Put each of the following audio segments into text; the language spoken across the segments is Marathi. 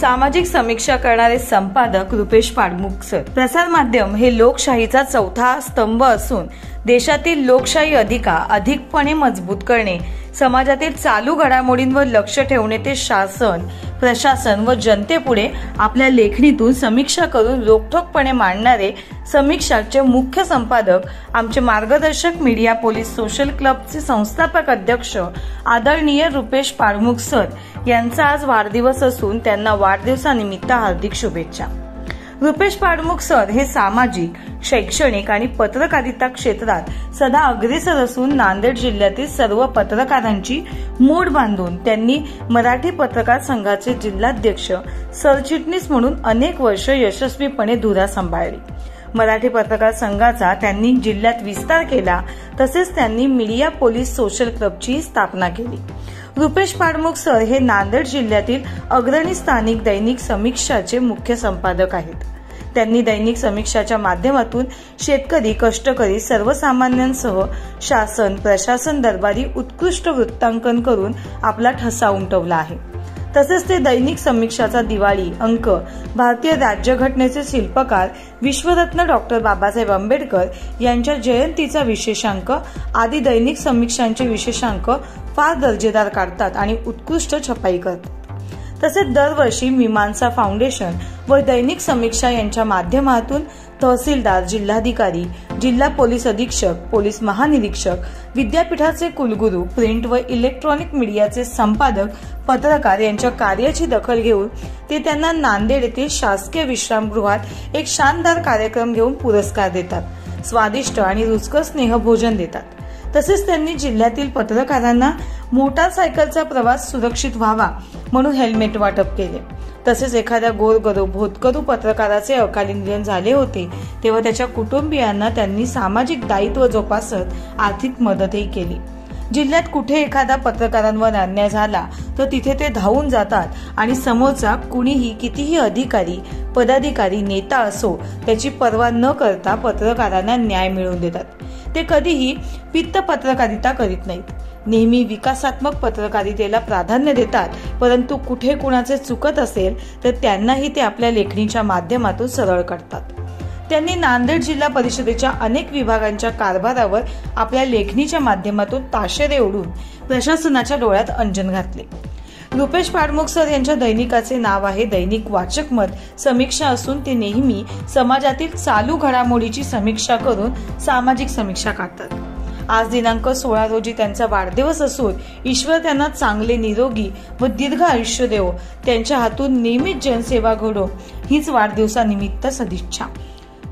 सामाजिक समीक्षा करणारे संपादक रुपेश पाडमुख सर। प्रसार माध्यम हे लोकशाहीचा चौथा स्तंभ असून देशातील लोकशाही अधिकपणे मजबूत करणे, समाजातील चालू घडामोडींवर लक्ष ठेवणे ते शासन, प्रशासन व जनतेपुढे आपल्या लेखणीतून समीक्षा करून रोखठोकपणे मांडणारे समीक्षाचे मुख्य संपादक आमचे मार्गदर्शक मीडिया पोलीस सोशल क्लबचे संस्थापक अध्यक्ष आदरणीय रुपेश पाडमुख सर यांचा आज वाढदिवस असून त्यांना वाढदिवसानिमित्त हार्दिक शुभेच्छा। रुपेश पाडमुख सर हे सामाजिक, शैक्षणिक आणि पत्रकारिता क्षेत्रात सदा अग्रेसर असून नांदेड जिल्ह्यातील सर्व पत्रकारांची मूठ बांधून त्यांनी मराठी पत्रकार संघाचे जिल्हाध्यक्ष, सरचिटणीस म्हणून अनेक वर्ष यशस्वीपणे धुरा सांभाळली। मराठी पत्रकार संघाचा त्यांनी जिल्ह्यात विस्तार केला, तसेच त्यांनी मीडिया पोलीस सोशल क्लबची स्थापना केली। रुपेश पाडमुख सर हे नांदेड जिल्ह्यातील अग्रणी स्थानिक दैनिक समीक्षाचे मुख्य संपादक आहेत। त्यांनी दैनिक समीक्षाच्या माध्यमातून शेतकरी, कष्टकरी, सर्वसामान्यांसह शासन, प्रशासन दरबारी उत्कृष्ट वृत्तांकन करून आपला ठसा उमटवला आहे। तसेच ते दैनिक समीक्षाचा दिवाळी अंक, भारतीय राज्यघटनेचे शिल्पकार विश्वरत्न डॉक्टर बाबासाहेब आंबेडकर यांच्या जयंतीचा विशेषांक आदी दैनिक समीक्षांचे विशेषांक फार दर्जेदार काढतात आणि उत्कृष्ट छपाई करतात। तसेच दरवर्षी मीमांसा फाउंडेशन व दैनिक समीक्षा यांच्या माध्यमातून तहसीलदार, जिल्हाधिकारी, जिल्हा पोलीस अधीक्षक, पोलीस महानिरीक्षक, विद्यापीठाचे कुलगुरू, प्रिंट व इलेक्ट्रॉनिक मीडियाचे संपादक, पत्रकार यांच्या कार्याची दखल घेऊन ते त्यांना नांदेड येथील शासकीय विश्रामगृहात एक शानदार कार्यक्रम घेऊन पुरस्कार देतात, स्वादिष्ट आणि रुचकर स्नेहभोजन देतात। तसेच त्यांनी जिल्ह्यातील पत्रकारांना मोटारसायकलचा प्रवास सुरक्षित व्हावा म्हणून हेल्मेट वाटप केले। तसेच एखाद्या गोरगरीब होतकरू पत्रकाराचे अकाली निधन झाले होते तेव्हा त्याच्या कुटुंबियांना त्यांनी सामाजिक दायित्व जोपासत आर्थिक मदतही केली। जिल्ह्यात कुठे एखादा पत्रकारांवर अन्याय झाला तर तिथे ते धावून जातात आणि समोरचा कुणीही कितीही अधिकारी, पदाधिकारी, नेता असो त्याची पर्वा न करता पत्रकारांना न्याय मिळवून देतात। ते कधीही पित्त पत्रकारिता करीत नाहीत, नेहमी विकासात्मक पत्रकारितेला प्राधान्य देतात। परंतु कुठे कुणाचे चुकत असेल तर त्यांनाही ते आपल्या लेखणीच्या माध्यमातून सरळ करतात। त्यांनी नांदेड जिल्हा परिषदेच्या अनेक विभागांच्या कारभारावर आपल्या लेखणीच्या माध्यमातून ताशेरे ओढून प्रशासनाच्या डोळ्यात अंजन घातले। रुपेश पाडमुख सर यांच्या दैनिकाचे नाव आहे दैनिक वाचकमत समीक्षा असून ते नेहमी समाजातील चालू घडामोडीची समीक्षा करून सामाजिक समीक्षा काढतात। आज दिनांक 16 रोजी त्यांचा वाढदिवस असून ईश्वर त्यांना चांगले, निरोगी व दीर्घ आयुष्य देवो, त्यांच्या हातून नेहमीच जनसेवा घडो हीच वाढदिवसानिमित्त सदिच्छा।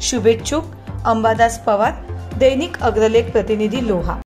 शुभेच्छुक अंबादास पवार, दैनिक अग्रलेख प्रतिनिधी लोहा।